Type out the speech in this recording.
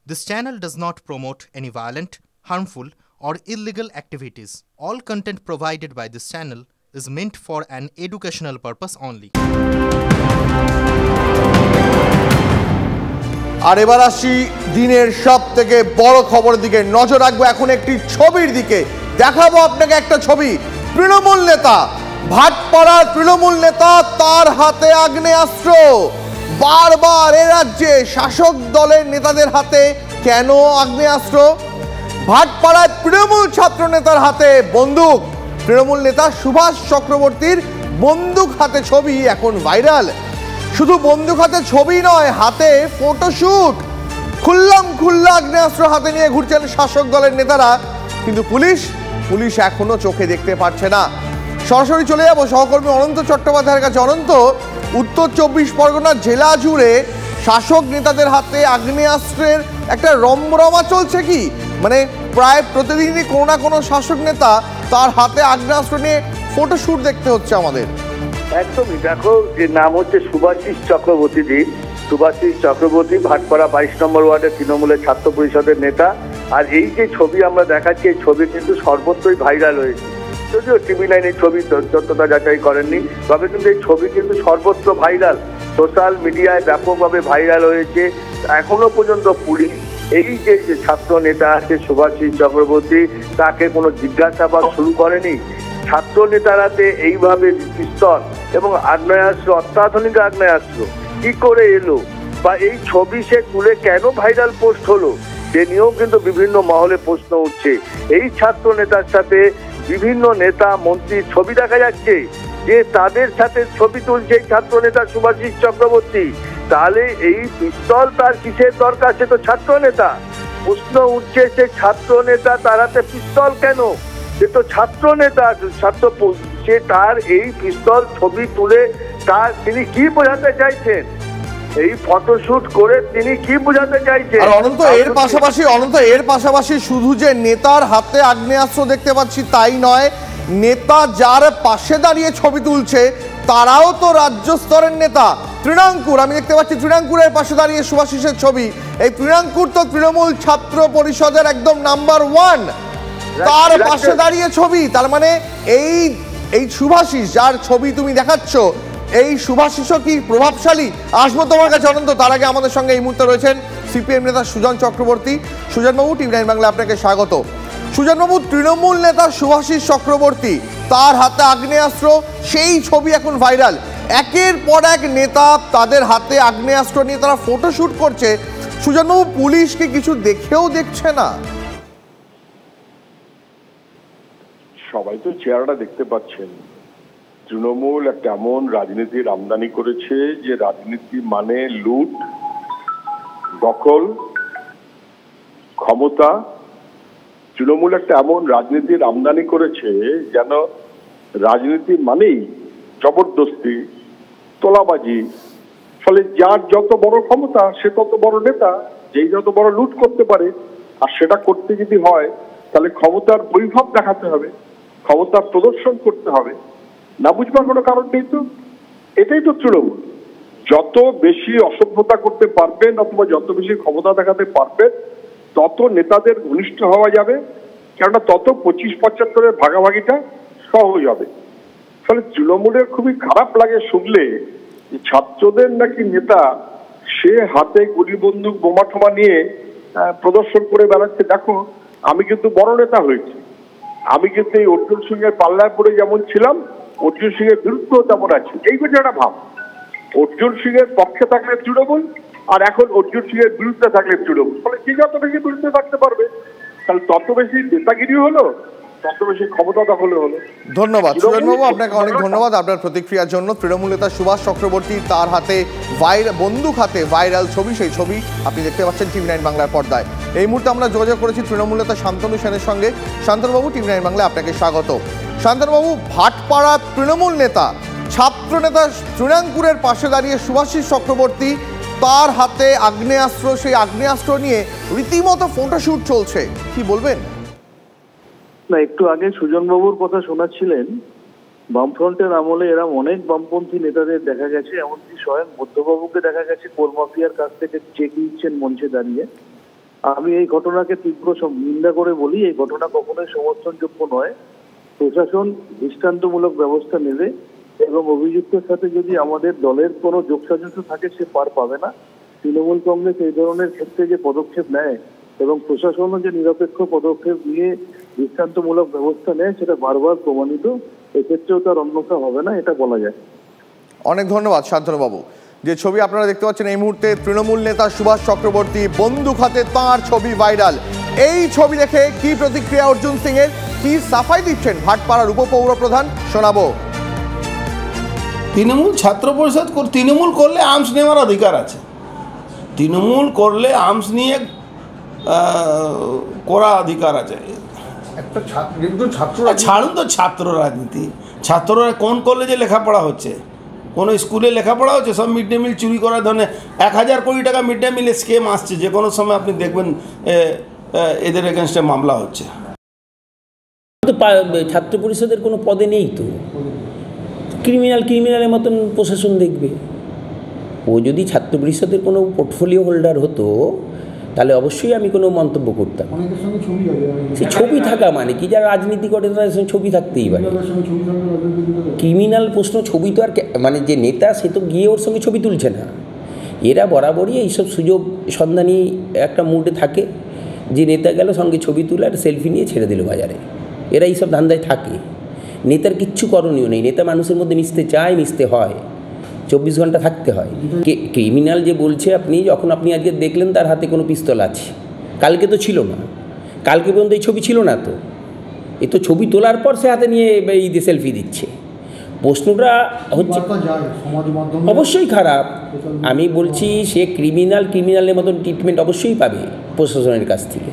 This channel does not promote any violent, harmful, or illegal activities. All content provided by this channel is meant for an educational purpose only. আর এবার আসি দিনের সব থেকে বড় খবরের দিকে নজর রাখবো এখন একটি ছবির দিকে দেখাবো আপনাকে একটা ছবি তৃণমূল নেতা ভাটপাড়ার তৃণমূল নেতা তার হাতে আগ্নেয়াস্ত্র বারবার এ রাজ্যে শাসক দলের নেতাদের হাতে কেন আগ্নেয়াস্ত্র ভাটপাড়ার তৃণমূল ছাত্র নেতার হাতে বন্দুক তৃণমূল নেতা সুভাষ চক্রবর্তীর বন্দুক হাতে ছবি এখন ভাইরাল শুধু বন্দুক হাতে ছবি নয় হাতে ফটোশুট খুল্লা আগ্নেয়াস্ত্র হাতে নিয়ে ঘুরছেন শাসক দলের নেতারা কিন্তু পুলিশ এখনো চোখে দেখতে পারছে না সরাসরি চলে যাব সহকর্মী অনন্ত চট্টোপাধ্যায়ের কাছে অনন্ত উত্তর 24 পরগনা জেলা জুড়ে শাসক নেতাদের হাতে আগ্নেয়াস্ত্রের একটা রমরমা চলছে কি মানে প্রায় প্রতিদিনই কোনো না কোনো শাসক নেতা তার হাতে আগ্নেয়াস্ত্র নিয়ে ফটোশুট দেখতে হচ্ছে আমাদের একদমই দেখো যে নাম হচ্ছে সুভাষিস চক্রবর্তী ভাটপাড়া 22 নম্বর ওয়ার্ডের তৃণমূলের ছাত্র পরিষদের নেতা আর এই যে ছবি আমরা দেখাচ্ছি এই ছবি কিন্তু সর্বত্রই ভাইরাল হয়েছে যদিও টিভি লাইনের ছবি সত্যতা যাচাই করেননি তবে কিন্তু এই ছবি কিন্তু সর্বত্র ভাইরাল সোশ্যাল মিডিয়ায় ব্যাপকভাবে ভাইরাল হয়েছে এখনো পর্যন্ত পুলিশ এই যে ছাত্র নেতা আছে সুভাষিস চক্রবর্তী তাকে কোনো জিজ্ঞাসাবাদ শুরু করেনি ছাত্র নেতারাতে এইভাবে পিস্তল এবং আগ্নেয়াস্ত্র অত্যাধুনিক আগ্নেয়াস্ত্র কি করে এলো বা এই ছবি সে তুলে কেন ভাইরাল পোস্ট হলো সে নিয়েও কিন্তু বিভিন্ন মহলে প্রশ্ন উঠছে এই ছাত্র নেতার সাথে বিভিন্ন নেতা মন্ত্রীর ছবি দেখা যাচ্ছে যে তাদের সাথে ছবি তুলছে ছাত্র নেতা সুভাষিস চক্রবর্তী তাহলে এই পিস্তল তার কিসের দরকার সে তো ছাত্র নেতা প্রশ্ন উঠছে সে ছাত্র নেতা তার হাতে পিস্তল কেন সে তো ছাত্র নেতা সে তার এই পিস্তল ছবি তুলে তিনি কি বোঝাতে চাইছেন এই ফটোশুট করে তিনি কি বোঝাতে চাইছেন আর অনন্ত এর পাশাপাশি শুধু যে নেতার হাতে আগ্নেয়াস্ত্র দেখতে পাচ্ছি তাই নয় নেতা যার পাশে দাঁড়িয়ে ছবি তুলছে তারাও তো রাজ্য স্তরের নেতা তৃণাঙ্কুর আমি দেখতে পাচ্ছি তৃণাঙ্কুরের পাশে দাঁড়িয়ে সুভাষিসের ছবি এই তৃণাঙ্কুর তো তৃণমূল ছাত্র পরিষদের একদম নাম্বার 1 তার পাশে দাঁড়িয়ে ছবি তার মানে এই সুভাষিস যার ছবি তুমি দেখাচ্ছ এই সুভাষিসও কি প্রভাবশালী আসবো তোমার কাছে অনন্ত তার আগে আমাদের সঙ্গে এই মুহূর্তে রয়েছেন সিপিএম নেতা সুজন চক্রবর্তী সুজনবাবু টিভি9 বাংলা আপনাকে স্বাগত সুজনবাবু তৃণমূল নেতা সুভাষিস চক্রবর্তী তার হাতে আগ্নেয়াস্ত্র সেই ছবি এখন ভাইরাল একের পর এক নেতা তাদের হাতে আগ্নেয়াস্ত্র নিয়ে তারা ফটোশুট করছে সুজনবাবু পুলিশ কি কিছু দেখেও দেখছে না সবাই তো চেহারাটা দেখতে পাচ্ছেন তৃণমূল একটা এমন রাজনীতির আমদানি করেছে যে রাজনীতি মানে লুট দখল ক্ষমতা তৃণমূল একটা এমন রাজনীতির আমদানি করেছে যেন রাজনীতি মানেই জবরদস্তি তোলাবাজি ফলে যার যত বড় ক্ষমতা সে তত বড় নেতা যেই যত বড় লুট করতে পারে আর সেটা করতে যদি হয় তাহলে ক্ষমতার বৈভব দেখাতে হবে ক্ষমতার প্রদর্শন করতে হবে না বুঝবার কোনো কারণ নেই তো এটাই তো তৃণমূল যত বেশি অসভ্যতা করতে পারবেন অথবা যত বেশি ক্ষমতা দেখাতে পারবেন তত নেতাদের ঘনিষ্ঠ হওয়া যাবে কেননা তত 25-75 ভাগাভাগিটা সহজ হবে ফলে তৃণমূলের খুবই খারাপ লাগে শুনলে ছাত্রদের নাকি নেতা সে হাতে গুলি বন্দুক বোমা ঠোমা নিয়ে প্রদর্শন করে বেড়াচ্ছে দেখো আমি কিন্তু বড় নেতা হয়েছি আমি কিন্তু এই অর্জুন সিংয়ের পাল্লায় পড়ে যেমন ছিলাম অর্জুন সিংয়ের বিরুদ্ধেও তেমন আছে এই বিষয়ে একটা ভাব অর্জুন সিংয়ের পক্ষে থাকলে তৃণমূল আর এখন অর্জুন সিংয়ের বিরুদ্ধে থাকলে তৃণমূল ফলে যে যত বেশি বিরুদ্ধে থাকতে পারবে তাহলে তত বেশি নেতাগিরি হলো তত বেশি ক্ষমতা দখলে হলো ধন্যবাদ সুজনবাবু আপনাকে অনেক ধন্যবাদ আপনার প্রতিক্রিয়ার জন্য তৃণমূল নেতা সুভাষ চক্রবর্তী তার হাতে বন্দুক হাতে ভাইরাল ছবি সেই ছবি আপনি দেখতে পাচ্ছেন টিভি9 বাংলার পর্দায় এই মুহূর্তে আমরা যোগাযোগ করেছি তৃণমূল নেতা শান্তনু সেনের সঙ্গে শান্তনুবাবু টিভি9 বাংলায় আপনাকে স্বাগত শান্তনুবাবু ভাটপাড়া তৃণমূল নেতা ছাত্র নেতা তৃণাঙ্কুরের পাশে দাঁড়িয়ে সুভাষিস চক্রবর্তী তার হাতে আগ্নেয়াস্ত্র সেই আগ্নেয়াস্ত্র নিয়ে রীতিমতো ফটোশুট চলছে কি বলবেন না একটু আগে সুজন বাবুর কথা শোনাচ্ছিলেন বামফ্রন্টের আমলে এরম অনেক বামপন্থী নেতাদের দেখা গেছে এমনকি স্বয়ং মধ্যবাবুকে দেখা গেছে কোল মাফিয়ার কাছ থেকে চেক নিচ্ছেন মঞ্চে দাঁড়িয়ে আমি এই ঘটনাকে তীব্র নিন্দা করে বলি, এই ঘটনা কখনোই সমর্থনযোগ্য নয়। প্রশাসন দৃষ্টান্তমূলক ব্যবস্থা নেবে এবং অভিযুক্তের সাথে যদি আমাদের দলের কোনো যোগসাজশ থাকে সে পার পাবে না। তৃণমূল কংগ্রেস এই ধরনের ক্ষেত্রে যে পদক্ষেপ নেয় এবং প্রশাসনও যে নিরপেক্ষ পদক্ষেপ নিয়ে দৃষ্টান্তমূলক ব্যবস্থা নেয় সেটা বারবার প্রমাণিত। এক্ষেত্রেও তার অন্যথা হবে না, এটা বলা যায়। অনেক ধন্যবাদ শান্তনুবাবু। যে ছবি আপনারা দেখতে পাচ্ছেন এই মুহূর্তে, তৃণমূল নেতা সুভাষ চক্রবর্তী বন্দুক হাতে, তাঁর ছবি ভাইরাল। এই ছবি দেখে কি প্রতিক্রিয়া অর্জুন সিং এর, কি সাফাই দিচ্ছেন ভাটপাড়ার উপপৌর প্রধান, শোনাবো। তৃণমূল ছাত্র পরিষদ তৃণমূল করলে আর্মস নেওয়ার অধিকার আছে, তৃণমূল করলে আর্মস নিয়ে করা অধিকার আছে। একটা ছাত্র ছাড়ুন তো ছাত্র রাজনীতি, ছাত্ররা কোন কলেজে লেখাপড়া হচ্ছে, কোনো স্কুলে লেখাপড়া হচ্ছে? সব মিড ডে মিল চুরি করার ধরনের 1000 কোটি টাকা মিড ডে মিলে স্কেম আসছে, যে কোনো সময় আপনি দেখবেন এদের এগেনস্টে মামলা হচ্ছে। ছাত্র পরিষদের কোনো পদে নেই তো, ক্রিমিনালের মতন প্রশাসন দেখবে। ও যদি ছাত্র পরিষদের কোনো পোর্টফোলিও হোল্ডার হতো তাহলে অবশ্যই আমি কোনো মন্তব্য করতাম। সে ছবি থাকা মানে কি, যারা রাজনীতি করে তাদের সঙ্গে ছবি থাকতেই পারে। ক্রিমিনাল প্রশ্ন, ছবি তো আর মানে যে নেতা সে তো গিয়ে ওর সঙ্গে ছবি তুলছে না। এরা বরাবরই এইসব সুযোগ সন্ধানী একটা মুডে থাকে, যে নেতা গেল সঙ্গে ছবি তুলে আর সেলফি নিয়ে ছেড়ে দিল বাজারে। এরা এইসব ধান্দায় থাকে। নেতার কিচ্ছু করণীয় নেই, নেতা মানুষের মধ্যে মিশতে চায়, মিশতে হয়, 24 ঘন্টা থাকতে হয়। ক্রিমিনাল যে বলছে আপনি, যখন আপনি আজকে দেখলেন তার হাতে কোনো পিস্তল আছে, কালকে তো ছিল না, কালকে পর্যন্ত এই ছবি ছিল না তো। এ তো ছবি তোলার পর সে হাতে নিয়ে এই সেলফি দিচ্ছে। প্রশ্নটা হচ্ছে অবশ্যই খারাপ। আমি বলছি সে ক্রিমিনালের মতন ট্রিটমেন্ট অবশ্যই পাবে প্রশাসনের কাছ থেকে।